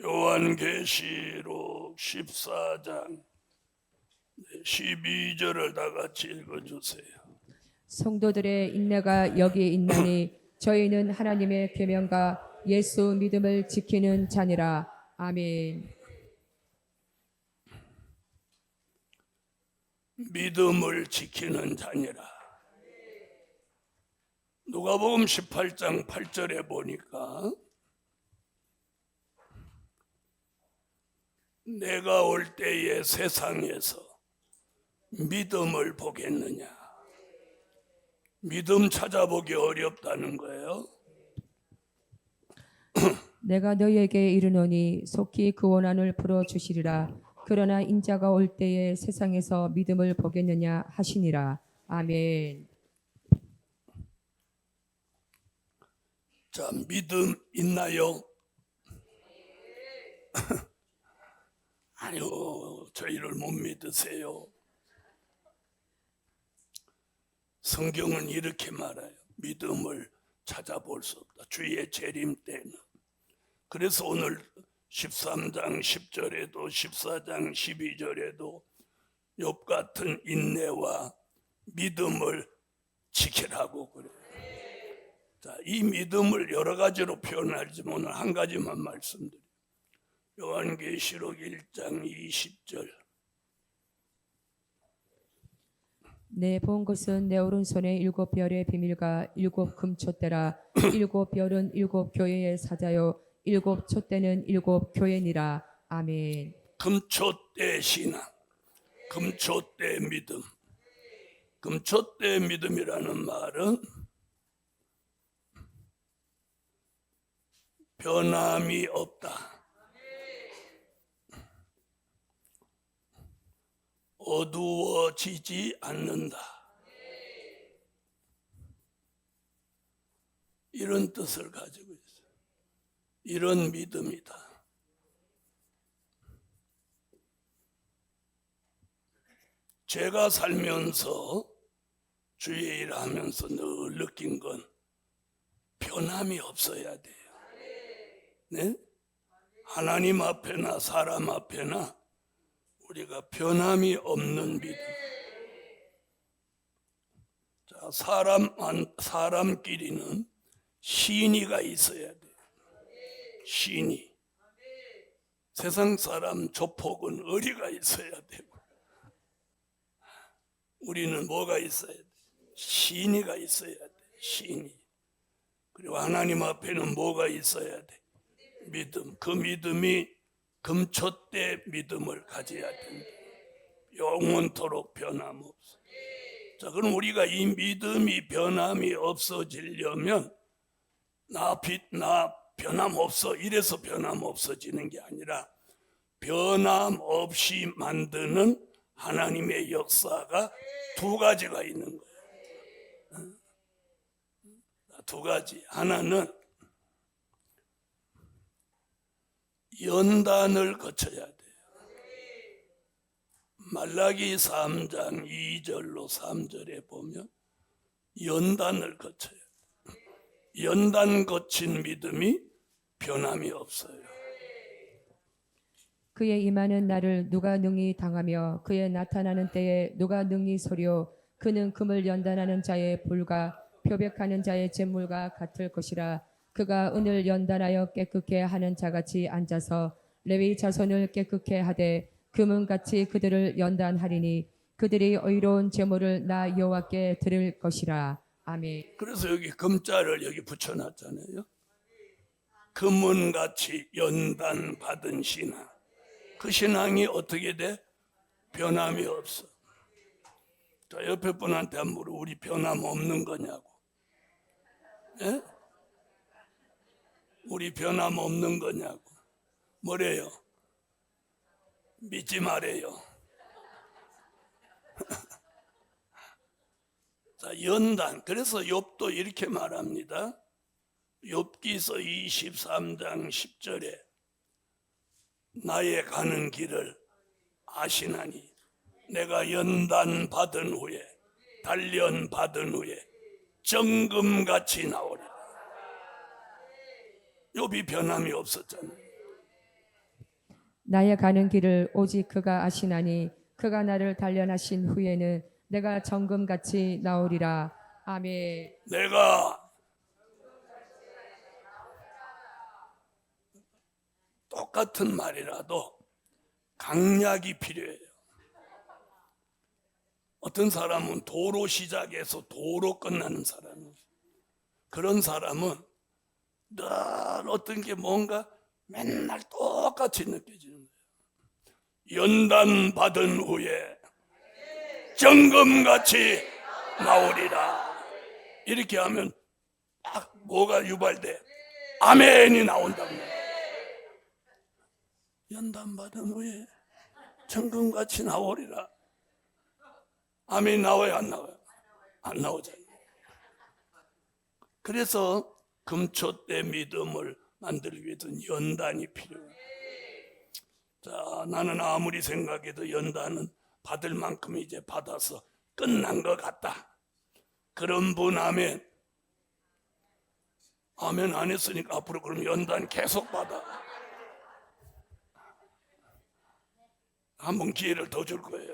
요한계시록 14장 12절을 다 같이 읽어주세요. 성도들의 인내가 여기 있나니 저희는 하나님의 계명과 예수 믿음을 지키는 자니라. 아멘. 믿음을 지키는 자니라. 누가복음 18장 8절에 보니까 내가 올 때에 세상에서 믿음을 보겠느냐. 믿음 찾아보기 어렵다는 거예요. 내가 너희에게 이르노니 속히 그 원한을 풀어주시리라. 그러나 인자가 올 때에 세상에서 믿음을 보겠느냐 하시니라. 아멘. 자, 믿음 있나요? 아니요, 저희를 못 믿으세요. 성경은 이렇게 말해요. 믿음을 찾아볼 수 없다. 주의 재림 때는. 그래서 오늘 13장 10절에도 14장 12절에도 욥 같은 인내와 믿음을 지키라고 그래요. 자, 이 믿음을 여러 가지로 표현하지만 오늘 한 가지만 말씀드려요. 요한계시록 1장 20절. 내 본 것은 내 오른손에 7별의 비밀과 7금촛대라. 7별은 7교회의 사자요 7촛대는 7교회니라. 아멘. 금촛대 신앙, 금촛대 믿음. 금촛대 믿음이라는 말은 변함이 없다. 어두워지지 않는다. 이런 뜻을 가지고 있어요. 이런 믿음이다. 제가 살면서 주의 일을 하면서 늘 느낀 건 변함이 없어야 돼요. 네? 하나님 앞에나 사람 앞에나 우리가 변함이 없는 믿음. 자, 사람끼리는 신의가 있어야 돼요. 신의. 세상 사람 조폭은 의리가 있어야 되고, 우리는 뭐가 있어야 돼? 신의가 있어야 돼. 신의. 그리고 하나님 앞에는 뭐가 있어야 돼? 믿음. 그 믿음이 금촛대 믿음을 가져야 된다. 영원토록 변함없어. 자, 그럼 우리가 이 믿음이 변함이 없어지려면 나 변함없어 이래서 변함없어지는 게 아니라 변함없이 만드는 하나님의 역사가 두 가지가 있는 거예요. 두 가지. 하나는 연단을 거쳐야 돼요. 말라기 3장 2절로 3절에 보면 연단을 거쳐야 돼요. 연단 거친 믿음이 변함이 없어요. 그의 임하는 날을 누가 능히 당하며 그의 나타나는 때에 누가 능히 서려. 그는 금을 연단하는 자의 불과 표백하는 자의 잿물과 같을 것이라. 그가 은을 연단하여 깨끗게 하는 자같이 앉아서 레위 자손을 깨끗게 하되 금은같이 그들을 연단하리니 그들이 의로운 제물을 나 여호와께 드릴 것이라. 아멘. 그래서 여기 금자를 여기 붙여놨잖아요. 금은같이 연단받은 신앙. 그 신앙이 어떻게 돼? 변함이 없어. 자, 옆에 분한테 한번 물어. 우리 변함 없는 거냐고. 예? 우리 변함 없는 거냐고. 뭐래요? 믿지 말아요. 자, 연단. 그래서 욥도 이렇게 말합니다. 욥기서 23장 10절에 나의 가는 길을 아시나니 내가 연단 받은 후에 단련 받은 후에 정금같이 나오리라. 욥이 변함이 없었잖아요. 나의 가는 길을 오직 그가 아시나니 그가 나를 단련하신 후에는 내가 정금같이 나오리라. 아멘. 내가 똑같은 말이라도 강약이 필요해요. 어떤 사람은 도로 시작해서 도로 끝나는 사람이에요. 그런 사람은 늘 어떤 게 뭔가 맨날 똑같이 느껴지는 거예요. 연단 받은 후에 정금같이 나오리라. 이렇게 하면 딱 뭐가 유발돼? 아멘이 나온단 말이에요. 연단 받은 후에 정금같이 나오리라. 아멘이 나와요, 안 나와요? 안 나오잖아요. 그래서 금초 때 믿음을 만들기 위해서는 연단이 필요해요. 자, 나는 아무리 생각해도 연단은 받을 만큼 이제 받아서 끝난 것 같다. 그런 분 아멘. 아멘 안 했으니까 앞으로 그럼 연단 계속 받아. 한번 기회를 더 줄 거예요.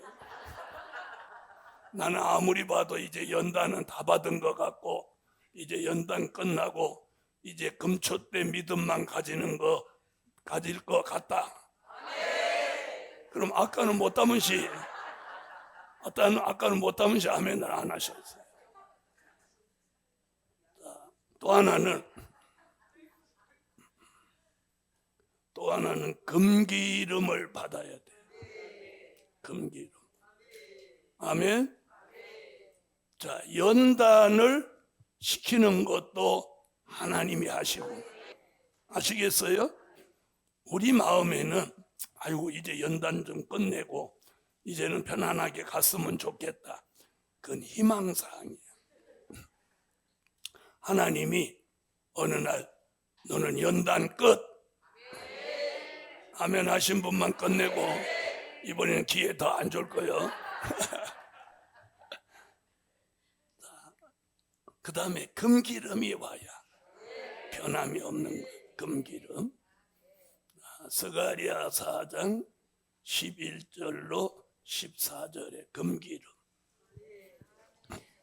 나는 아무리 봐도 이제 연단은 다 받은 것 같고 이제 연단 끝나고 이제 금초 때 믿음만 가질 것 같다. 그럼 아까는 못 담은 시 아멘을 안 하셨어요. 또 하나는 금기름을 받아야 돼. 금기름. 아멘. 자, 연단을 시키는 것도 하나님이 하시고, 아시겠어요? 우리 마음에는 아이고 이제 연단 좀 끝내고 이제는 편안하게 갔으면 좋겠다. 그건 희망사항이에요. 하나님이 어느 날 너는 연단 끝. 아멘 하신 분만 끝내고 이번에는 기회 더 안 줄 거예요. 그 다음에 금기름이 와야 변함이 없는 거예요. 금기름. 스가랴 4장 11절로 14절에 금기름.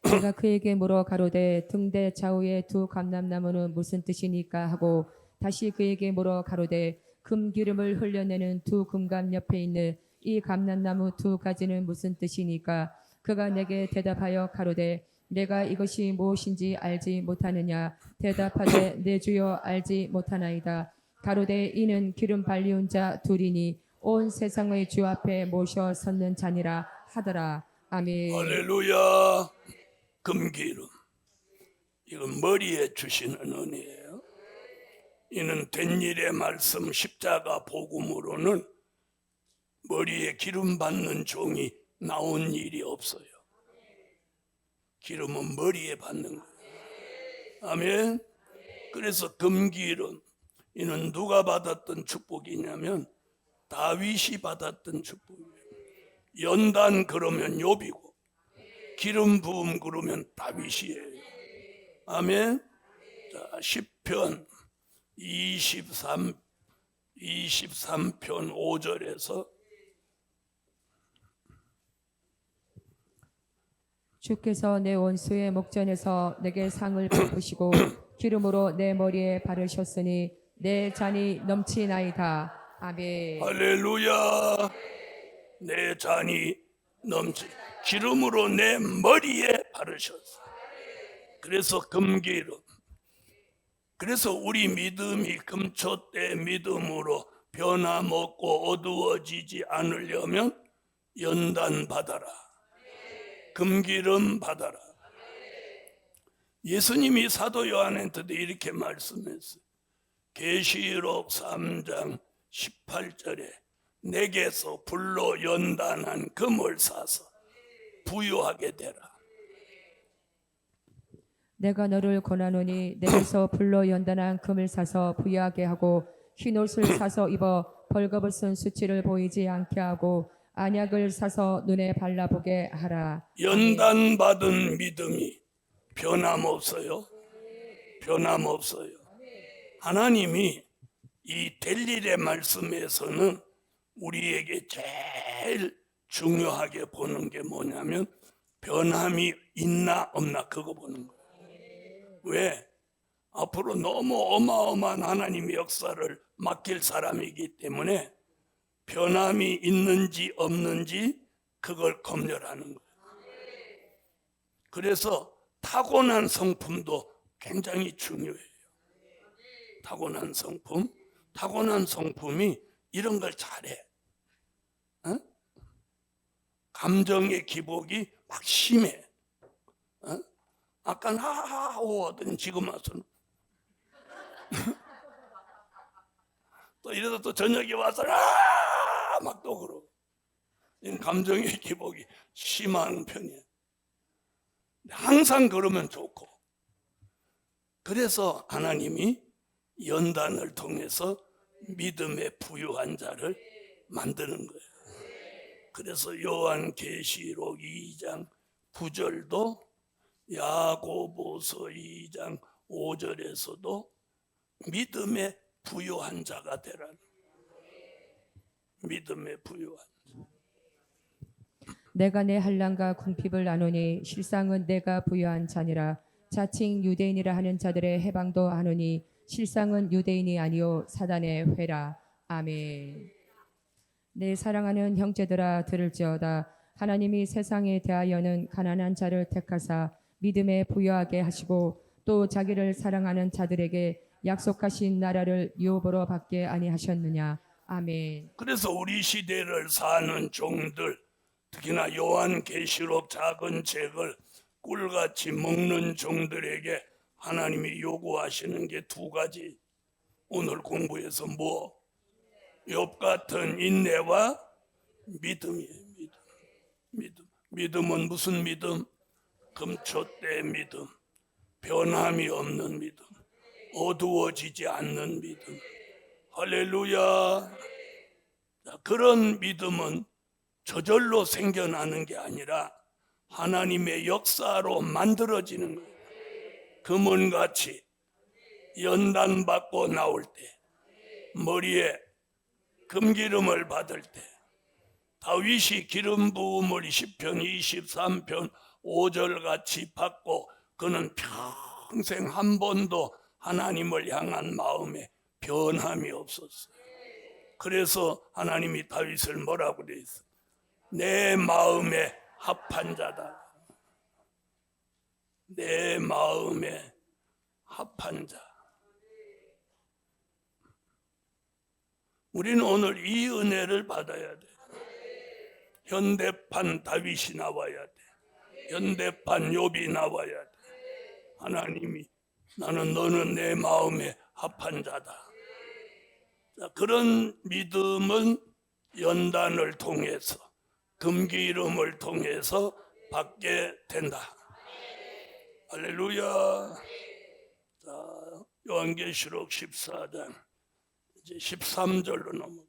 내가 그에게 물어 가로되 등대 좌우에 두 감람나무는 무슨 뜻이니까 하고 다시 그에게 물어 가로되 금기름을 흘려내는 두 금감 옆에 있는 이 감람나무 두 가지는 무슨 뜻이니까 그가 내게 대답하여 가로되 내가 이것이 무엇인지 알지 못하느냐 대답하되 내 주여 알지 못하나이다. 가로되 이는 기름 발리운 자 둘이니 온 세상의 주 앞에 모셔 섰는 자니라 하더라. 아멘. 할렐루야. 금기름. 이건 머리에 주시는 은혜예요. 이는 된 일의 말씀 십자가 복음으로는 머리에 기름 받는 종이 나온 일이 없어요. 기름은 머리에 받는 거예요. 아멘. 그래서 금기름 이는 누가 받았던 축복이냐면 다윗이 받았던 축복이에요. 연단 그러면 욥이고 기름 부음 그러면 다윗이에요. 아멘. 자, 시편 23편 5절에서 주께서 내 원수의 목전에서 내게 상을 베푸시고 기름으로 내 머리에 바르셨으니 내 잔이 넘치나이다. 아멘. 할렐루야. 내 잔이 넘치 기름으로 내 머리에 바르셨어. 그래서 금기름. 그래서 우리 믿음이 금초 때 믿음으로 변함없고 어두워지지 않으려면 연단 받아라. 금기름 받아라. 예수님이 사도 요한한테도 이렇게 말씀했어요. 계시록 3장 18절에 내게서 불로 연단한 금을 사서 부유하게 되라. 내가 너를 권하노니 내게서 불로 연단한 금을 사서 부유하게 하고 흰옷을 사서 입어 벌거벗은 수치를 보이지 않게 하고 안약을 사서 눈에 발라보게 하라. 연단 받은 믿음이 변함없어요. 변함없어요. 하나님이 이 될 일의 말씀에서는 우리에게 제일 중요하게 보는 게 뭐냐면 변함이 있나 없나 그거 보는 거예요. 왜? 앞으로 너무 어마어마한 하나님의 역사를 맡길 사람이기 때문에 변함이 있는지 없는지 그걸 검열하는 거예요. 그래서 타고난 성품도 굉장히 중요해요. 타고난 성품이 이런 걸 잘해. 어? 감정의 기복이 막 심해. 어? 아까는 하하호 하더니 지금 와서는 또 이래서 또 저녁에 와서 막 또 그러고. 감정의 기복이 심한 편이에요. 항상 그러면 좋고. 그래서 하나님이 연단을 통해서 믿음에 부유한 자를 만드는 거예요. 그래서 요한계시록 2장 9절도 야고보서 2장 5절에서도 믿음에 부유한 자가 되라는 믿음에 부유한 내가 내 한량과 궁핍을 나누니 실상은 내가 부유한 자니라. 자칭 유대인이라 하는 자들의 해방도 하노니 실상은 유대인이 아니요 사단의 회라. 아멘. 내 사랑하는 형제들아 들을지어다. 하나님이 세상에 대하여는 가난한 자를 택하사 믿음에 부유하게 하시고 또 자기를 사랑하는 자들에게 약속하신 나라를 유업으로 받게 아니하셨느냐. 아멘. 그래서 우리 시대를 사는 종들, 특히나 요한계시록 작은 책을 꿀같이 먹는 종들에게 하나님이 요구하시는 게 두 가지. 오늘 공부해서 뭐? 욥 같은 인내와 믿음이에요. 믿음은 무슨 믿음? 금초대 믿음, 변함이 없는 믿음, 어두워지지 않는 믿음. 할렐루야. 그런 믿음은 저절로 생겨나는 게 아니라 하나님의 역사로 만들어지는 거예요. 금은같이 연단받고 나올 때, 머리에 금기름을 받을 때, 다윗이 기름 부음을 시편 23편 5절 같이 받고 그는 평생 한 번도 하나님을 향한 마음에 변함이 없었어요. 그래서 하나님이 다윗을 뭐라고 돼 있어? 내 마음에 합한 자다. 내 마음에 합한 자. 우리는 오늘 이 은혜를 받아야 돼. 현대판 다윗이 나와야 돼. 현대판 욥이 나와야 돼. 하나님이 너는 내 마음에 합한 자다. 자, 그런 믿음은 연단을 통해서 금기름을 통해서 받게 된다. 할렐루야. 자, 요한계시록 14장 이제 13절로 넘어가.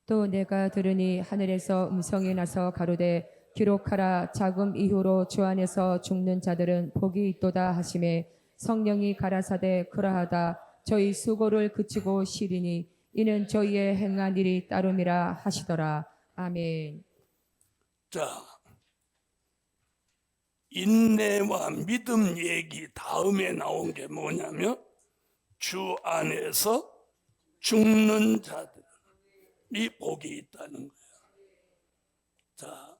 또 내가 들으니 하늘에서 음성이 나서 가로되 기록하라. 자금 이후로 주 안에서 죽는 자들은 복이 있도다 하시매 성령이 가라사대 그러하다. 저희 수고를 그치고 쉬리니 이는 저희의 행한 일이 따름이라 하시더라. 아멘. 자, 인내와 믿음 얘기 다음에 나온 게 뭐냐면 주 안에서 죽는 자들이 복이 있다는 거예요. 자,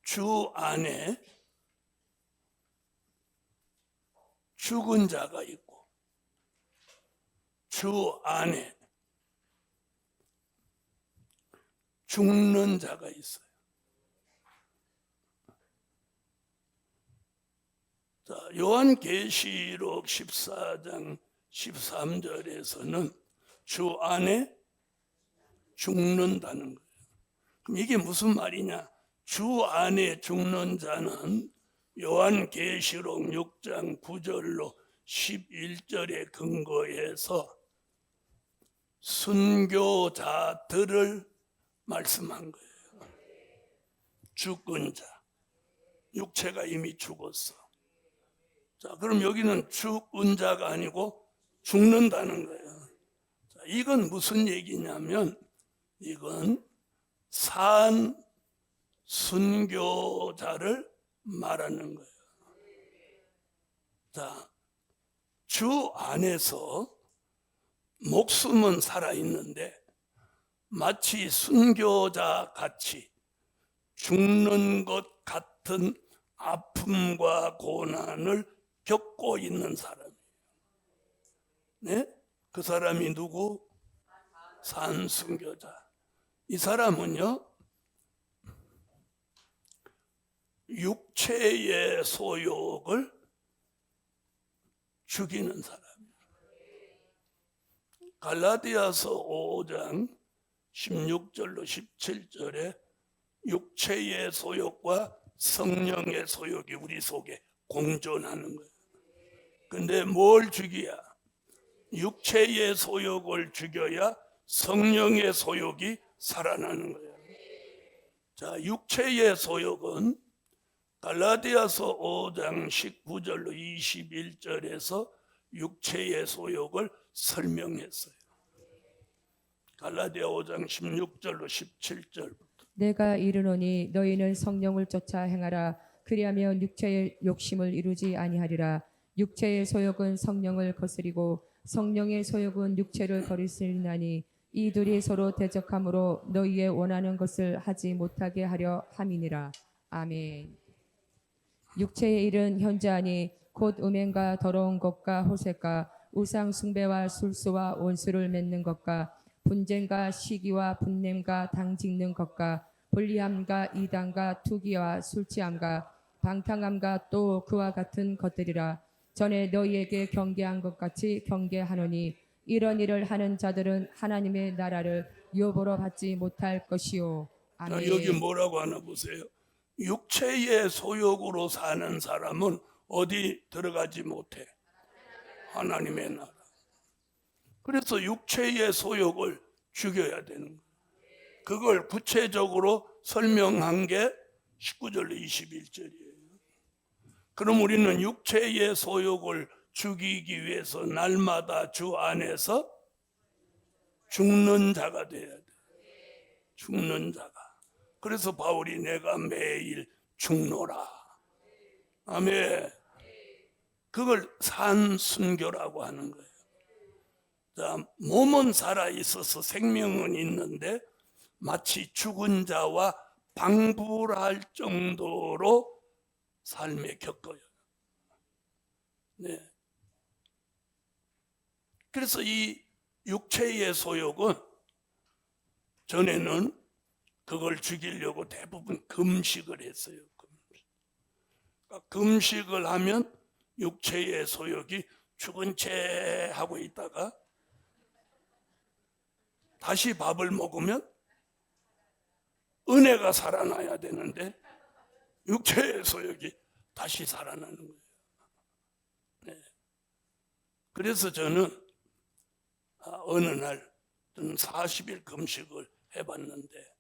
주 안에 죽은 자가 있고 주 안에 죽는 자가 있어요. 자, 요한계시록 14장 13절에서는 주 안에 죽는다는 거예요. 그럼 이게 무슨 말이냐? 주 안에 죽는 자는 요한계시록 6장 9절로 11절에 근거해서 순교자들을 말씀한 거예요. 죽은 자, 육체가 이미 죽었어. 자, 그럼 여기는 죽은 자가 아니고 죽는다는 거예요. 자, 이건 무슨 얘기냐면 이건 산 순교자를 말하는 거예요. 자, 주 안에서 목숨은 살아있는데 마치 순교자 같이 죽는 것 같은 아픔과 고난을 겪고 있는 사람이에요. 네? 그 사람이 누구? 산순교자. 이 사람은요, 육체의 소욕을 죽이는 사람이에요. 갈라디아서 5장 16절로 17절에 육체의 소욕과 성령의 소욕이 우리 속에 공존하는 거예요. 근데 뭘 죽여야? 육체의 소욕을 죽여야 성령의 소욕이 살아나는 거예요. 자, 육체의 소욕은 갈라디아서 5장 19절로 21절에서 육체의 소욕을 설명했어요. 갈라디아 5장 16절로 17절부터. 내가 이르노니 너희는 성령을 쫓아 행하라. 그리하면 육체의 욕심을 이루지 아니하리라. 육체의 소욕은 성령을 거스리고 성령의 소욕은 육체를 거스리나니 이 둘이 서로 대적함으로 너희의 원하는 것을 하지 못하게 하려 함이니라. 아멘. 육체의 일은 현저하니 곧 음행과 더러운 것과 호색과 우상 숭배와 술수와 원수를 맺는 것과 분쟁과 시기와 분냄과 당 짓는 것과 불리함과 이단과 투기와 술취함과 방탕함과 또 그와 같은 것들이라. 전에 너희에게 경계한 것 같이 경계하노니 이런 일을 하는 자들은 하나님의 나라를 유업으로 받지 못할 것이요. 아멘. 자, 여기 뭐라고 하나 보세요. 육체의 소욕으로 사는 사람은 어디 들어가지 못해? 하나님의 나라. 그래서 육체의 소욕을 죽여야 되는 거예요. 그걸 구체적으로 설명한 게 19절로 21절이에요. 그럼 우리는 육체의 소욕을 죽이기 위해서 날마다 주 안에서 죽는 자가 돼야 돼. 죽는 자가. 그래서 바울이 내가 매일 죽노라. 아멘. 그걸 산순교라고 하는 거예요. 자, 몸은 살아 있어서 생명은 있는데 마치 죽은 자와 방불할 정도로 삶에 겪어요. 네. 그래서 이 육체의 소욕은 전에는 그걸 죽이려고 대부분 금식을 했어요. 금식을 하면 육체의 소욕이 죽은 채 하고 있다가 다시 밥을 먹으면 은혜가 살아나야 되는데 육체의 소욕이 다시 살아나는 거예요. 네. 그래서 저는 어느 날 저는 40일 금식을 해봤는데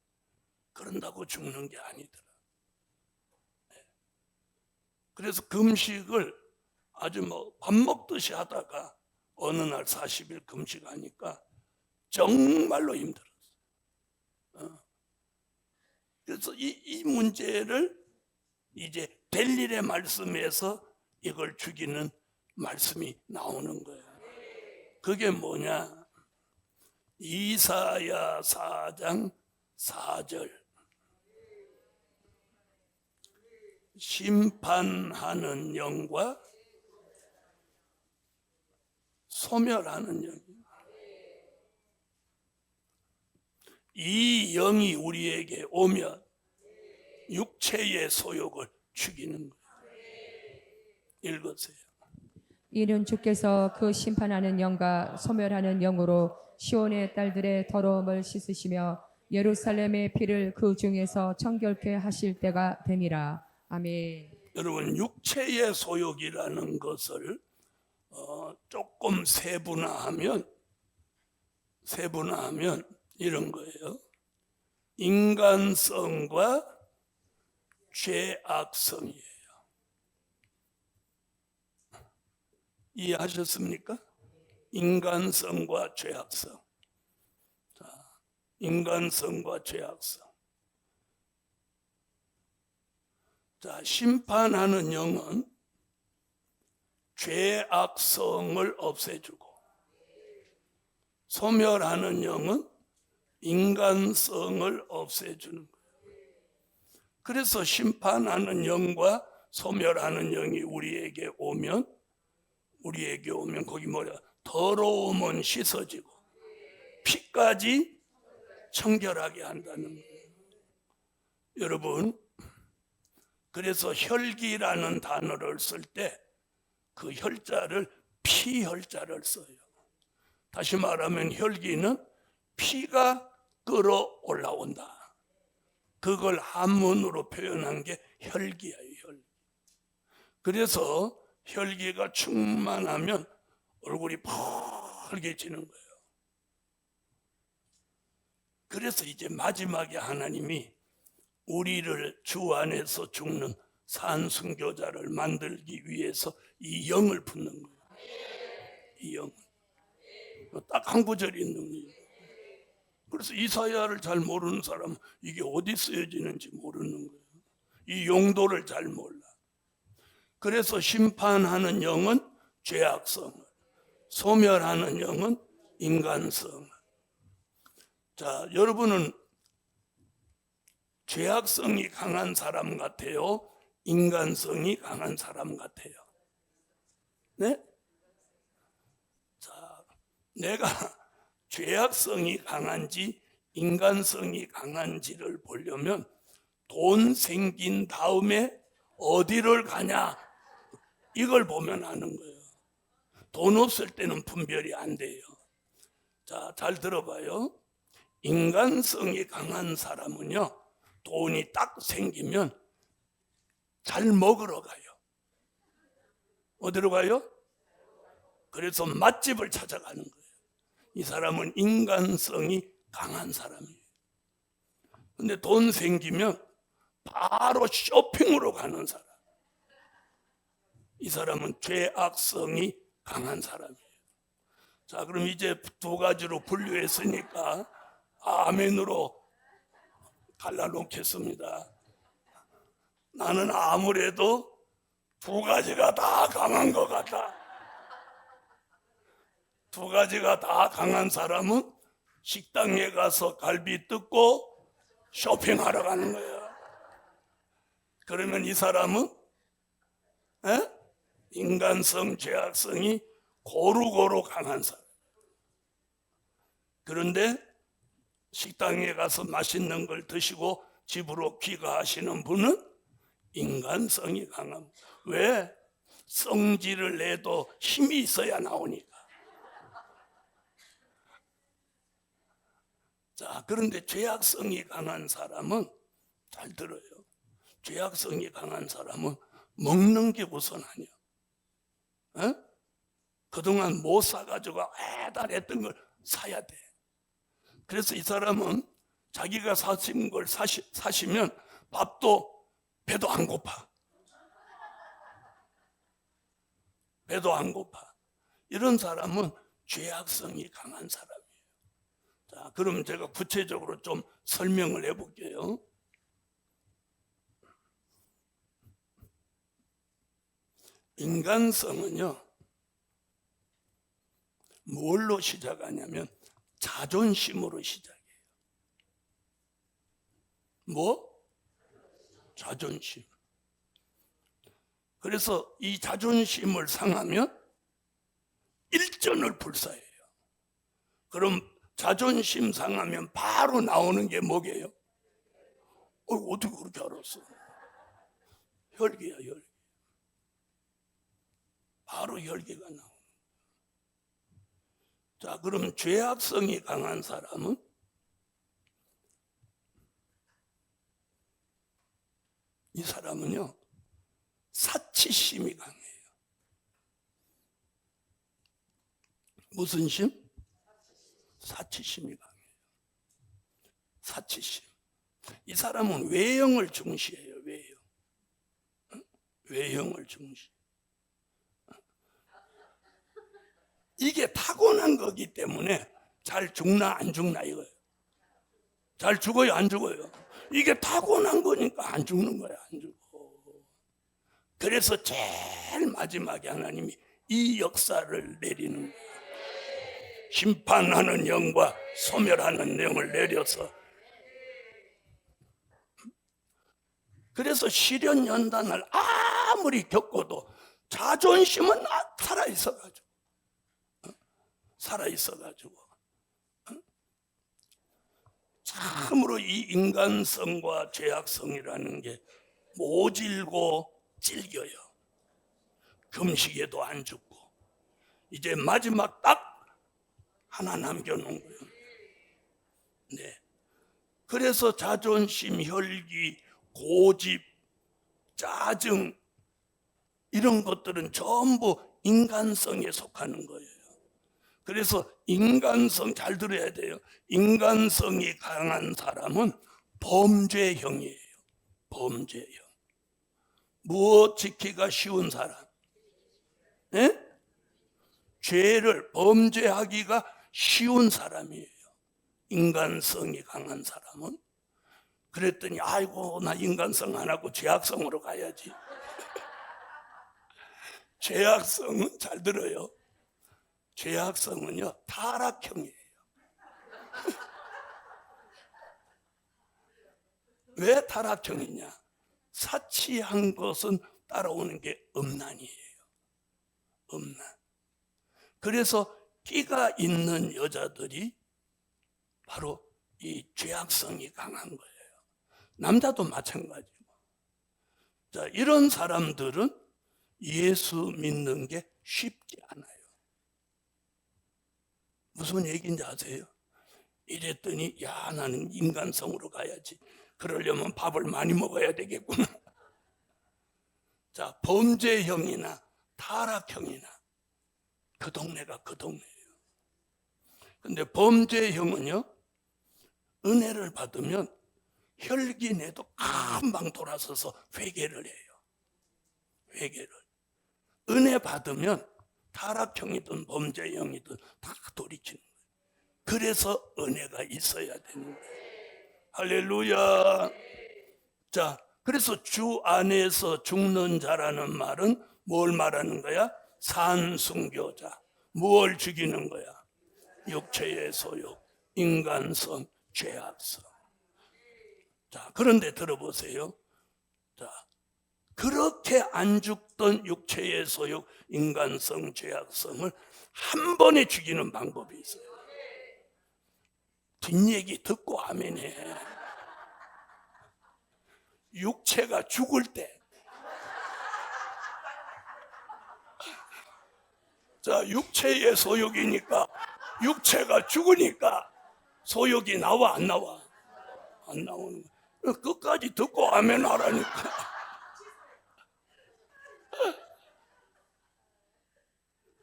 그런다고 죽는 게 아니더라. 네. 그래서 금식을 아주 밥 먹듯이 하다가 어느 날 40일 금식하니까 정말로 힘들었어요. 그래서 이 문제를 이제 델릴의 말씀에서 이걸 죽이는 말씀이 나오는 거예요. 그게 뭐냐? 이사야 4장 4절. 심판하는 영과 소멸하는 영. 이 영이 우리에게 오면 육체의 소욕을 죽이는 거예요. 읽으세요. 이는 주께서 그 심판하는 영과 소멸하는 영으로 시온의 딸들의 더러움을 씻으시며 예루살렘의 피를 그 중에서 청결케 하실 때가 됨이라. 아멘. 여러분, 육체의 소욕이라는 것을 조금 세분화하면 이런 거예요. 인간성과 죄악성이에요. 이해하셨습니까? 인간성과 죄악성. 자, 인간성과 죄악성. 자, 심판하는 영은 죄악성을 없애주고, 소멸하는 영은 인간성을 없애주는 거예요. 그래서 심판하는 영과 소멸하는 영이 우리에게 오면 거기 뭐야? 더러움은 씻어지고 피까지 청결하게 한다는 거예요. 여러분, 그래서 혈기라는 단어를 쓸 때 그 혈자를 피혈자를 써요. 다시 말하면 혈기는 피가 끓어올라온다. 그걸 한문으로 표현한 게 혈기예요. 혈기. 그래서 혈기가 충만하면 얼굴이 펄개지는 거예요. 그래서 이제 마지막에 하나님이 우리를 주 안에서 죽는 산순교자를 만들기 위해서 이 영을 붓는 거예요. 이 영을. 딱 한 구절이 있는 거예요. 그래서 이사야를 잘 모르는 사람은 이게 어디 쓰여지는지 모르는 거예요. 이 용도를 잘 몰라. 그래서 심판하는 영은 죄악성을, 소멸하는 영은 인간성을. 자, 여러분은 죄악성이 강한 사람 같아요? 인간성이 강한 사람 같아요? 네? 자, 내가 죄악성이 강한지 인간성이 강한지를 보려면 돈 생긴 다음에 어디를 가냐, 이걸 보면 아는 거예요. 돈 없을 때는 분별이 안 돼요. 자, 잘 들어봐요. 인간성이 강한 사람은요, 돈이 딱 생기면 잘 먹으러 가요. 어디로 가요? 그래서 맛집을 찾아가는 거예요. 이 사람은 인간성이 강한 사람이에요. 근데 돈 생기면 바로 쇼핑으로 가는 사람. 이 사람은 죄악성이 강한 사람이에요. 자, 그럼 이제 두 가지로 분류했으니까 아멘으로 갈라놓겠습니다. 나는 아무래도 두 가지가 다 강한 것 같다. 두 가지가 다 강한 사람은 식당에 가서 갈비 뜯고 쇼핑하러 가는 거예요. 그러면 이 사람은 인간성, 죄악성이 고루고루 강한 사람. 그런데 식당에 가서 맛있는 걸 드시고 집으로 귀가하시는 분은 인간성이 강합니다. 왜? 성질을 내도 힘이 있어야 나오니까. 자, 그런데 죄악성이 강한 사람은, 잘 들어요. 죄악성이 강한 사람은 먹는 게 우선 아니야. 그동안 못 사가지고 애달했던 걸 사야 돼. 그래서 이 사람은 자기가 사신 걸 사시면 밥도 배도 안 고파. 배도 안 고파. 이런 사람은 죄악성이 강한 사람이에요. 자, 그럼 제가 구체적으로 좀 설명을 해볼게요. 인간성은요, 뭘로 시작하냐면 자존심으로 시작해요. 뭐? 자존심. 그래서 이 자존심을 상하면 일전을 불사해요. 그럼 자존심 상하면 바로 나오는 게 뭐게요? 어떻게 그렇게 알았어? 혈기야, 혈기. 바로 혈기가 나오는. 자, 그럼 죄악성이 강한 사람은 이 사람은요, 사치심이 강해요. 무슨 심? 사치심이 강해요. 사치심. 이 사람은 외형을 중시해요. 외형. 외형을 중시. 이게 타고 타고난 거기 때문에 잘 죽나 안 죽나 이거예요. 잘 죽어요 안 죽어요? 이게 타고난 거니까 안 죽는 거야. 안 죽어. 그래서 제일 마지막에 하나님이 이 역사를 내리는 거예요. 심판하는 영과 소멸하는 영을 내려서. 그래서 시련 연단을 아무리 겪어도 자존심은 살아있어가지고 참으로 이 인간성과 죄악성이라는 게 모질고 질겨요. 금식에도 안 죽고 이제 마지막 딱 하나 남겨놓은 거예요. 네. 그래서 자존심, 혈기, 고집, 짜증 이런 것들은 전부 인간성에 속하는 거예요. 그래서 인간성 잘 들어야 돼요. 인간성이 강한 사람은 범죄형이에요. 범죄형. 무엇 지키기가 쉬운 사람? 예? 죄를 범죄하기가 쉬운 사람이에요. 인간성이 강한 사람은. 그랬더니 아이고 나 인간성 안 하고 죄악성으로 가야지. 죄악성은 잘 들어요. 죄악성은요 타락형이에요. 왜 타락형이냐? 사치한 것은 따라오는 게 음란이에요. 음란. 그래서 끼가 있는 여자들이 바로 이 죄악성이 강한 거예요. 남자도 마찬가지고. 자, 이런 사람들은 예수 믿는 게 쉽지 않아요. 무슨 얘기인지 아세요? 이랬더니 야 나는 인간성으로 가야지. 그러려면 밥을 많이 먹어야 되겠구나. 자, 범죄형이나 타락형이나 그 동네가 그 동네예요. 근데 범죄형은요 은혜를 받으면 혈기 내도 금방 돌아서서 회개를 해요. 회개를. 은혜 받으면 타락형이든 범죄형이든 다 돌이키는 거예요. 그래서 은혜가 있어야 되는 거예요. 할렐루야. 자, 그래서 주 안에서 죽는 자라는 말은 뭘 말하는 거야? 산순교자. 뭘 죽이는 거야? 육체의 소욕, 인간성, 죄악성. 자, 그런데 들어보세요. 자, 그렇게 안 죽던 육체의 소욕, 인간성, 죄악성을 한 번에 죽이는 방법이 있어요. 뒷얘기 듣고 아멘해. 육체가 죽을 때. 자, 육체의 소욕이니까, 육체가 죽으니까 소욕이 나와 안 나와? 안 나오는 거야. 끝까지 듣고 아멘 하라니까.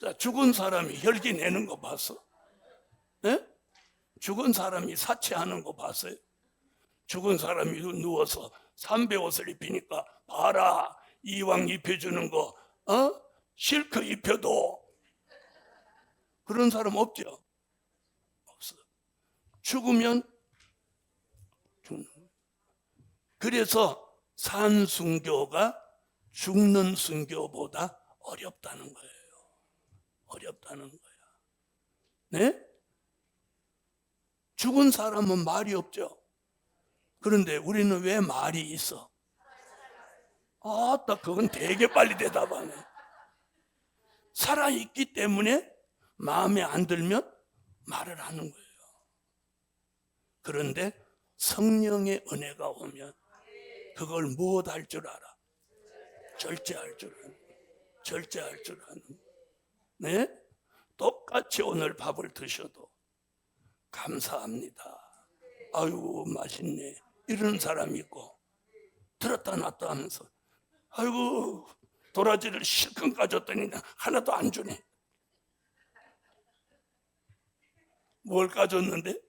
자, 죽은 사람이 혈기 내는 거 봤어? 네? 죽은 사람이 사치하는 거 봤어요? 죽은 사람이 누워서 삼배 옷을 입히니까 봐라 이왕 입혀주는 거 실컷 입혀도 그런 사람 없죠? 없어. 죽으면 죽는 거예요. 그래서 산순교가 죽는 순교보다 어렵다는 거예요. 어렵다는 거야. 네? 죽은 사람은 말이 없죠. 그런데 우리는 왜 말이 있어? 아따 그건 되게 빨리 대답하네. 살아있기 때문에 마음에 안 들면 말을 하는 거예요. 그런데 성령의 은혜가 오면 그걸 무엇 할 줄 알아? 절제할 줄 아는 거예요. 절제할 줄 아는 거예요. 네? 똑같이 오늘 밥을 드셔도 감사합니다. 아이고 맛있네. 이런 사람이 있고 들었다 놨다 하면서 아이고 도라지를 실컷 까줬더니 하나도 안 주네. 뭘 까줬는데?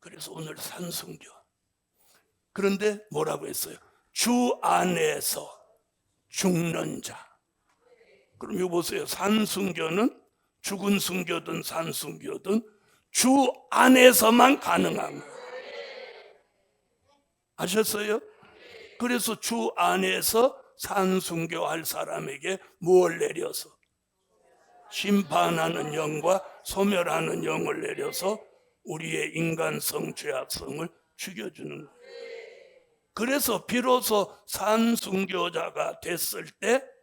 그래서 오늘 산순교. 그런데 뭐라고 했어요? 주 안에서 죽는 자. 그럼 이거 보세요. 산순교는 죽은 순교든 산순교든 주 안에서만 가능한 거예요. 아셨어요? 그래서 주 안에서 산순교할 사람에게 뭘 내려서? 심판하는 영과 소멸하는 영을 내려서 우리의 인간성, 죄악성을 죽여주는 거예요. 그래서 비로소 산순교자가 됐을 때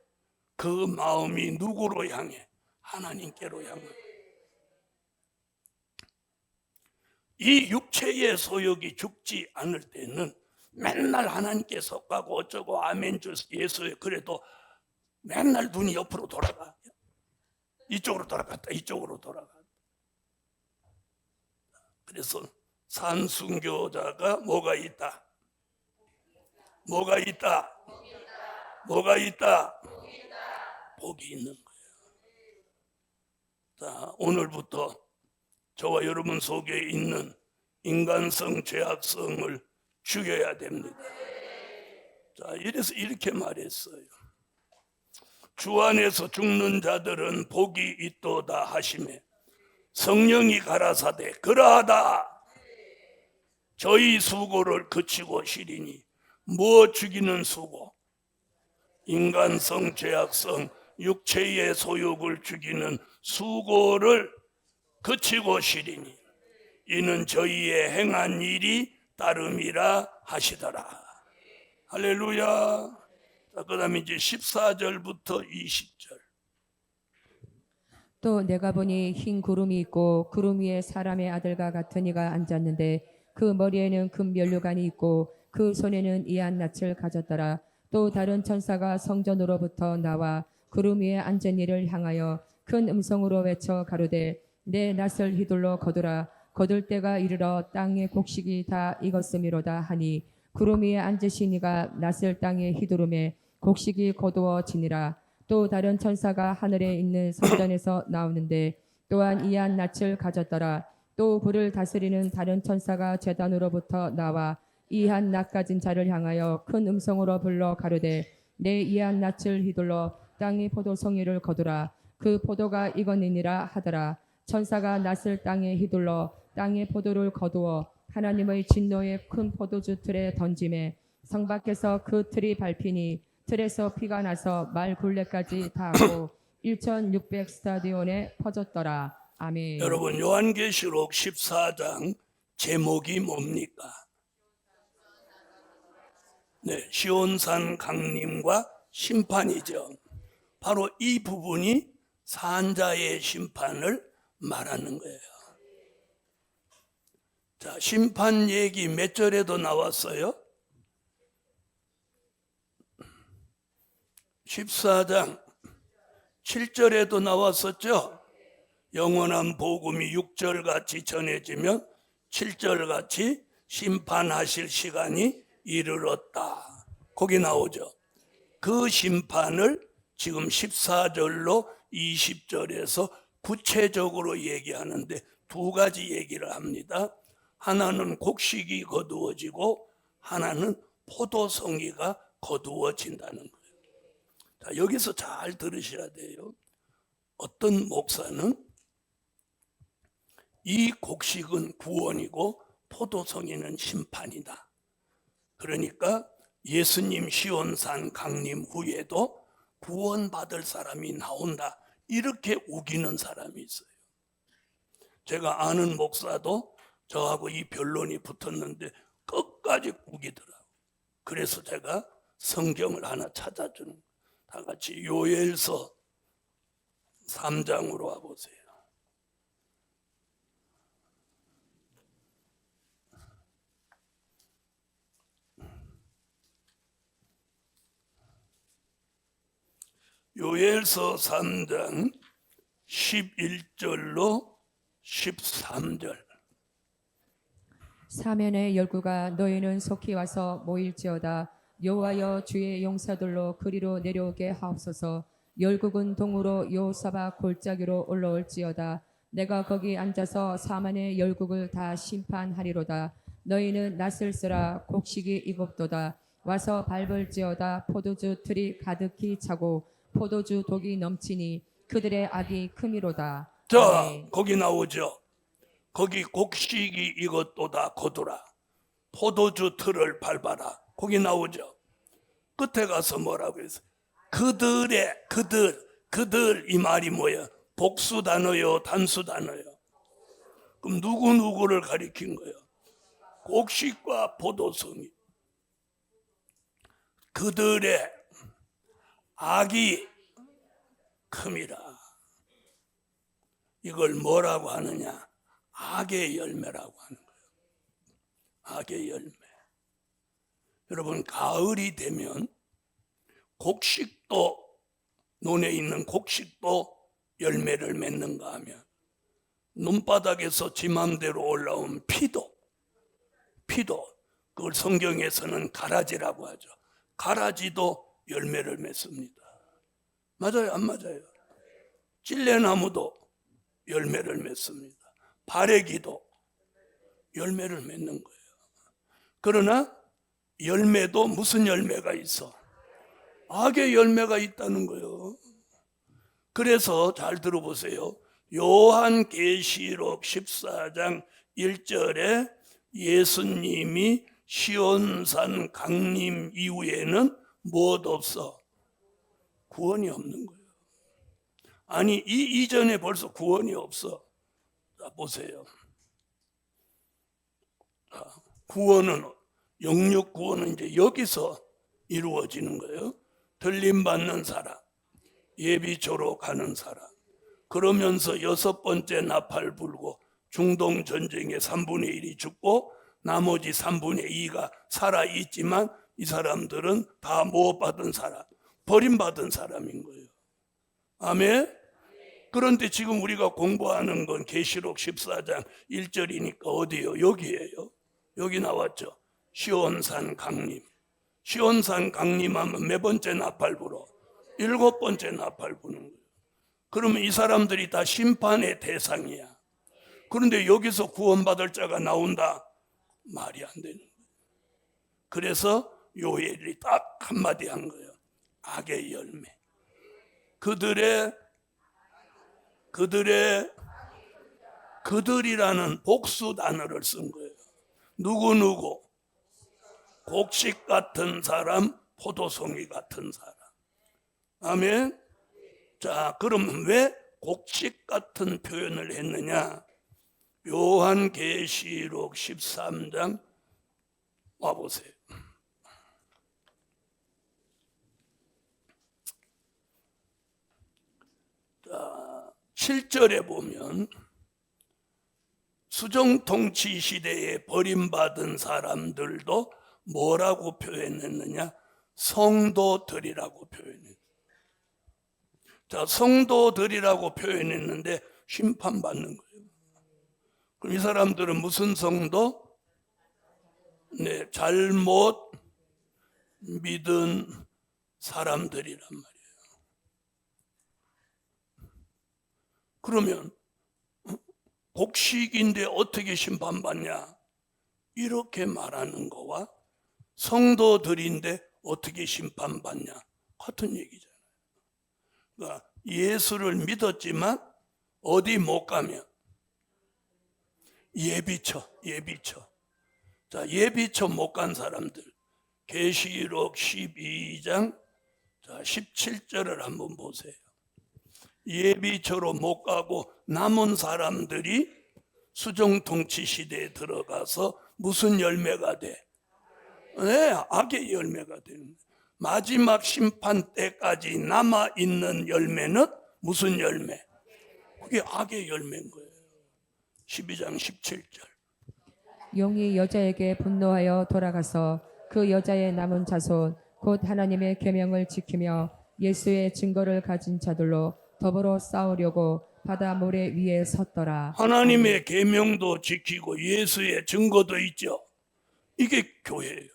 그 마음이 누구로 향해? 하나님께로 향합니다. 이 육체의 소욕이 죽지 않을 때는 맨날 하나님께 속하고 어쩌고 아멘 주 예수에 그래도 맨날 눈이 옆으로 돌아가. 이쪽으로 돌아갔다 이쪽으로 돌아갔다. 그래서 산순교자가 뭐가 있다? 뭐가 있다? 뭐가 있다? 복이 있는 거예요. 자, 오늘부터 저와 여러분 속에 있는 인간성, 죄악성을 죽여야 됩니다. 자, 이래서 이렇게 말했어요. 주 안에서 죽는 자들은 복이 있도다 하시매 성령이 가라사대 그러하다. 저희 수고를 그치고 시리니 뭐 죽이는 수고? 인간성, 죄악성, 육체의 소욕을 죽이는 수고를 그치고 시리니 이는 저희의 행한 일이 따름이라 하시더라. 할렐루야. 자, 그 다음에 이제 14절부터 20절. 또 내가 보니 흰 구름이 있고 구름 위에 사람의 아들과 같은 이가 앉았는데 그 머리에는 금 면류관이 있고 그 손에는 이한 낯을 가졌더라. 또 다른 천사가 성전으로부터 나와 구름 위에 앉은 이를 향하여 큰 음성으로 외쳐 가로되 내 낯을 휘둘러 거두라. 거둘 때가 이르러 땅의 곡식이 다 익었음이로다 하니 구름 위에 앉으신 이가 낯을 땅에 휘두르매 곡식이 거두어지니라. 또 다른 천사가 하늘에 있는 성전에서 나오는데 또한 이한 낯을 가졌더라. 또 불을 다스리는 다른 천사가 제단으로부터 나와 이한 낯 가진 자를 향하여 큰 음성으로 불러 가로되 내 이한 낯을 휘둘러 땅의 포도송이를 거두라. 그 포도가 익었느니라 하더라. 천사가 낯을 땅에 휘둘러 땅의 포도를 거두어 하나님의 진노의 큰 포도주 틀에 던짐에 성 밖에서 그 틀이 밟히니 틀에서 피가 나서 말 굴레까지 닿고 1600 스타디온에 퍼졌더라. 아멘. 여러분 요한계시록 14장 제목이 뭡니까? 네, 시온산 강림과 심판이죠. 바로 이 부분이 산자의 심판을 말하는 거예요. 자, 심판 얘기 몇 절에도 나왔어요? 14장 7절에도 나왔었죠? 영원한 복음이 6절같이 전해지면 7절같이 심판하실 시간이 이르렀다. 거기 나오죠. 그 심판을 지금 14절로 20절에서 구체적으로 얘기하는데 두 가지 얘기를 합니다. 하나는 곡식이 거두어지고 하나는 포도송이가 거두어진다는 거예요. 자, 여기서 잘 들으셔야 돼요. 어떤 목사는 이 곡식은 구원이고 포도송이는 심판이다. 그러니까 예수님 시온산 강림 후에도 구원받을 사람이 나온다. 이렇게 우기는 사람이 있어요. 제가 아는 목사도 저하고 이 변론이 붙었는데 끝까지 우기더라고요. 그래서 제가 성경을 하나 찾아주는 거예요. 다 같이 요엘서 3장으로 와보세요. 요엘서 3장 11절로 13절. 사면의 열구가 너희는 속히 와서 모일지어다. 여호와여 주의 용사들로 그리로 내려오게 하옵소서. 열국은 동으로 요사박 골짜기로 올라올지어다. 내가 거기 앉아서 사만의 열국을 다 심판하리로다. 너희는 낫을 쓰라. 곡식이 익었도다. 와서 밟을지어다. 포도주 틀이 가득히 차고 포도주 독이 넘치니 그들의 악이 크미로다. 자, 아멘. 거기 나오죠. 거기 곡식이 이것도다 거두라. 포도주 틀을 밟아라. 거기 나오죠. 끝에 가서 뭐라고 했어요? 그들 이 말이 뭐예요? 복수 단어요, 단수 단어요? 그럼 누구를 가리킨 거예요? 곡식과 포도송이. 그들의 악이 큼이라. 이걸 뭐라고 하느냐? 악의 열매라고 하는 거예요. 악의 열매. 여러분, 가을이 되면 곡식도, 논에 있는 곡식도 열매를 맺는가 하면 눈바닥에서 지 맘대로 올라온 피도 그걸 성경에서는 가라지라고 하죠. 가라지도 열매를 맺습니다. 맞아요, 안 맞아요? 찔레나무도 열매를 맺습니다. 바래기도 열매를 맺는 거예요. 그러나 열매도 무슨 열매가 있어? 악의 열매가 있다는 거예요. 그래서 잘 들어보세요. 요한계시록 14장 1절에 예수님이 시온산 강림 이후에는 무엇 없어? 구원이 없는 거예요. 아니, 이 이전에 벌써 구원이 없어. 자, 보세요. 자, 구원은, 영육 구원은 이제 여기서 이루어지는 거예요. 들림받는 사람, 예비조로 가는 사람. 그러면서 6번째 나팔 불고 중동 전쟁의 3분의 1이 죽고 나머지 3분의 2가 살아있지만 이 사람들은 다 못 받은 사람, 버림받은 사람인 거예요. 아멘? 그런데 지금 우리가 공부하는 건 계시록 14장 1절이니까 어디예요? 여기예요. 여기 나왔죠. 시온산 강림. 시온산 강림하면 몇 번째 나팔 불어? 7번째 나팔 부는 거예요. 그러면 이 사람들이 다 심판의 대상이야. 그런데 여기서 구원받을 자가 나온다? 말이 안 되는 거예요. 그래서 요엘이 딱 한마디 한 거예요. 악의 열매. 그들이라는 복수 단어를 쓴 거예요. 누구? 곡식 같은 사람, 포도송이 같은 사람. 아멘. 자, 그럼 왜 곡식 같은 표현을 했느냐? 요한계시록 13장 와보세요. 자, 7절에 보면 수정통치 시대에 버림받은 사람들도 뭐라고 표현했느냐? 성도들이라고 표현했어요. 자, 성도들이라고 표현했는데 심판받는 거예요. 그럼 이 사람들은 무슨 성도? 네, 잘못 믿은 사람들이란 말이에요. 그러면 곡식인데 어떻게 심판받냐? 이렇게 말하는 거와 성도들인데 어떻게 심판받냐? 같은 얘기잖아요. 그러니까 예수를 믿었지만 어디 못 가면 예비처. 자, 예비처 못 간 사람들. 계시록 12장 17절을 한번 보세요. 예비처로 못 가고 남은 사람들이 수정통치 시대에 들어가서 무슨 열매가 돼? 네, 악의 열매가 되는 거예요. 마지막 심판 때까지 남아있는 열매는 무슨 열매? 그게 악의 열매인 거예요. 12장 17절. 용이 여자에게 분노하여 돌아가서 그 여자의 남은 자손 곧 하나님의 계명을 지키며 예수의 증거를 가진 자들로 더불어 싸우려고 바다 모래 위에 섰더라. 하나님의 계명도 지키고 예수의 증거도 있죠. 이게 교회예요.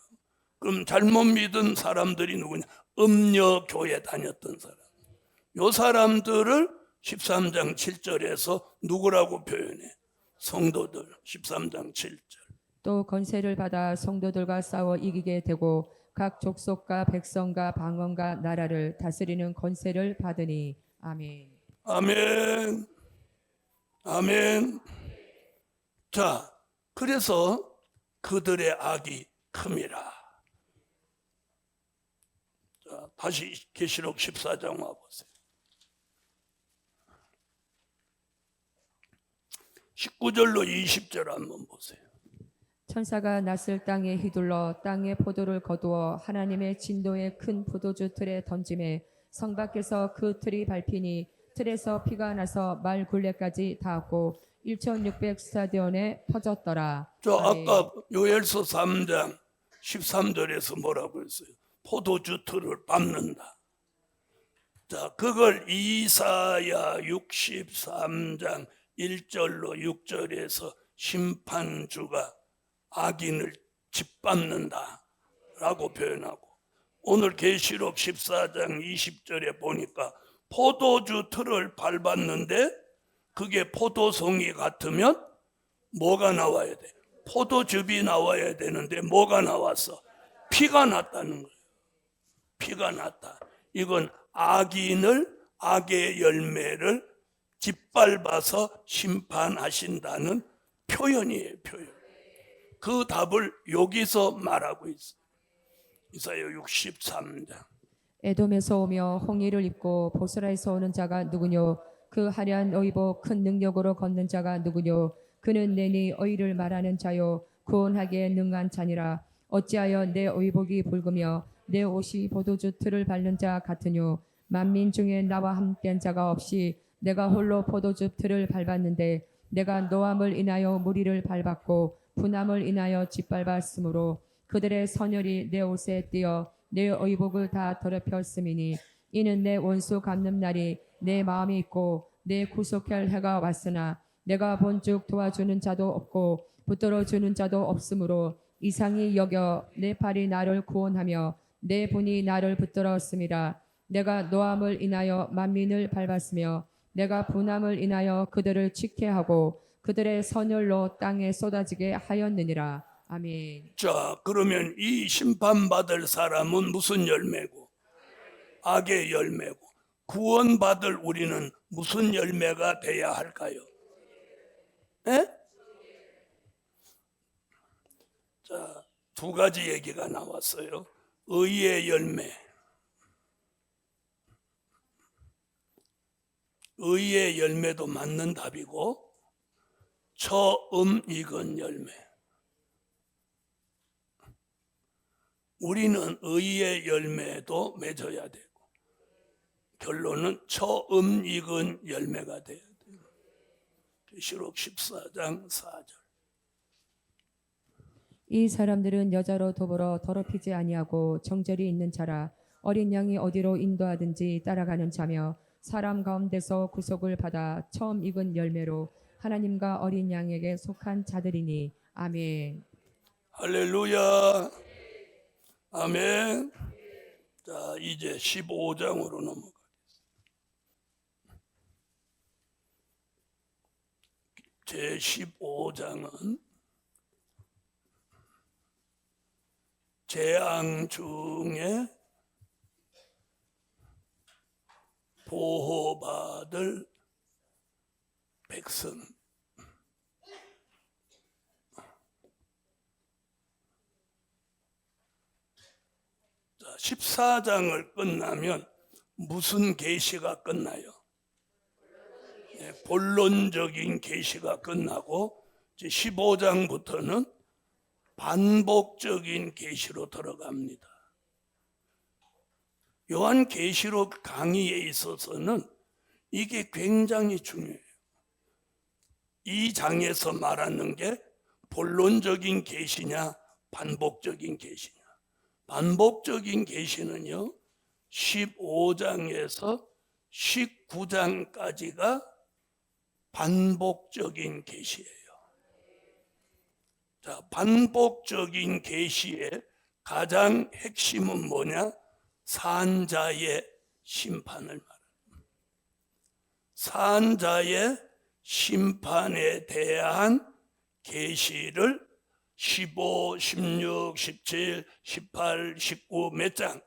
그럼 잘못 믿은 사람들이 누구냐? 음녀교회 다녔던 사람. 요 사람들을 13장 7절에서 누구라고 표현해? 성도들. 13장 7절. 또 권세를 받아 성도들과 싸워 이기게 되고 각 족속과 백성과 방언과 나라를 다스리는 권세를 받으니. 아멘. 아멘. 아멘. 자, 그래서 그들의 악이 큼이라. 자, 다시 계시록 14장 와보세요. 19절로 20절 한번 보세요. 천사가 낯을 땅에 휘둘러 땅의 포도를 거두어 하나님의 진노의 큰 포도주 틀에 던짐에 성 밖에서 그 틀이 밟히니 틀에서 피가 나서 말 굴레까지 닿았고 1600 스타디온에 퍼졌더라. 저 아멘. 아까 요엘서 3장 13절에서 뭐라고 했어요? 포도주 틀을 밟는다. 자, 그걸 이사야 63장 1절로 6절에서 심판주가 악인을 짓밟는다 라고 표현하고, 오늘 계시록 14장 20절에 보니까 포도주 틀을 밟았는데 그게 포도송이 같으면 뭐가 나와야 돼? 포도즙이 나와야 되는데 뭐가 나왔어? 피가 났다는 거예요. 피가 났다. 이건 악인을, 악의 열매를 짓밟아서 심판하신다는 표현이에요. 표현. 그 답을 여기서 말하고 있어요. 이사야 63장. 에돔에서 오며 홍의를 입고 보스라에서 오는 자가 누구뇨? 그 화려한 의복 큰 능력으로 걷는 자가 누구뇨? 그는 내니 의를 말하는 자요 구원하기에 능한 자니라. 어찌하여 내 의복이 붉으며 내 옷이 포도주 틀을 밟는 자 같으뇨? 만민 중에 나와 함께한 자가 없이 내가 홀로 포도주 틀을 밟았는데 내가 노함을 인하여 무리를 밟았고 분함을 인하여 짓밟았으므로 그들의 선열이 내 옷에 띄어 내 의복을 다 더럽혔음이니 이는 내 원수 갚는 날이 내 마음이 있고 내 구속할 해가 왔으나 내가 본즉 도와주는 자도 없고 붙들어 주는 자도 없으므로 이상히 여겨 내 팔이 나를 구원하며 내 분이 나를 붙들었음이라. 내가 노함을 인하여 만민을 밟았으며 내가 분함을 인하여 그들을 직해하고 그들의 선열로 땅에 쏟아지게 하였느니라. 아멘. 자, 그러면 이 심판받을 사람은 무슨 열매고? 악의 열매고. 구원받을 우리는 무슨 열매가 돼야 할까요? 에? 자, 두 가지 얘기가 나왔어요. 의의 열매. 의의 열매도 맞는 답이고, 처음 익은 열매. 우리는 의의 열매도 맺어야 되고, 결론은 처음 익은 열매가 돼야 돼요. 계시록 14장 4절. 이 사람들은 여자로 더불어 더럽히지 아니하고 정절이 있는 자라. 어린 양이 어디로 인도하든지 따라가는 자며 사람 가운데서 구속을 받아 처음 익은 열매로 하나님과 어린 양에게 속한 자들이니. 아멘. 할렐루야. 아멘. 자, 이제 15장으로 넘어가겠습니다. 제 15장은 재앙 중에 보호받을 백성. 자, 14장을 끝나면 무슨 계시가 끝나요? 본론적인 계시가 끝나고 이제 15장부터는 반복적인 계시로 들어갑니다. 요한 계시록 강의에 있어서는 이게 굉장히 중요해요. 이 장에서 말하는 게 본론적인 계시냐 반복적인 계시냐. 반복적인 계시는요 15장에서 19장까지가 반복적인 계시예요. 자, 반복적인 계시의 가장 핵심은 뭐냐? 산자의 심판을 말합니다. 산자의 심판에 대한 계시를 15, 16, 17, 18, 19 몇 장,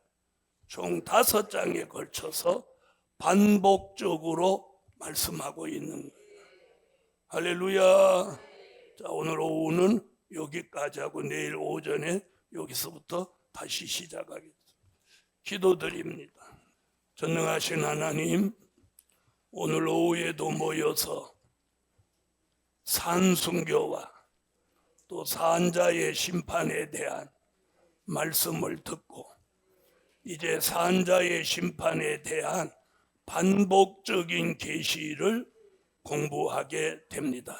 총 5장에 걸쳐서 반복적으로 말씀하고 있는 거예요. 할렐루야. 자, 오늘 오후는 여기까지 하고 내일 오전에 여기서부터 다시 시작하겠습니다. 기도드립니다. 전능하신 하나님, 오늘 오후에도 모여서 산순교와 또 산자의 심판에 대한 말씀을 듣고 이제 산자의 심판에 대한 반복적인 계시를 공부하게 됩니다.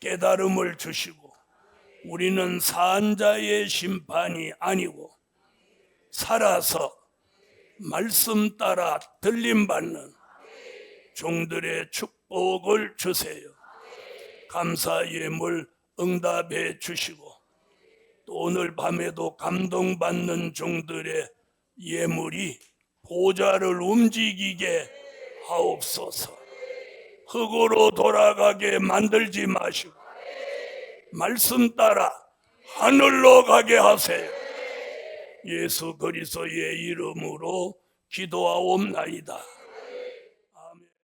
깨달음을 주시고 우리는 산자의 심판이 아니고 살아서 말씀 따라 들림받는 종들의 축복을 주세요. 감사 예물 응답해 주시고 또 오늘 밤에도 감동받는 종들의 예물이 보좌를 움직이게 하옵소서. 흙으로 돌아가게 만들지 마시고 말씀 따라 하늘로 가게 하세요. 예수 그리스도의 이름으로 기도하옵나이다.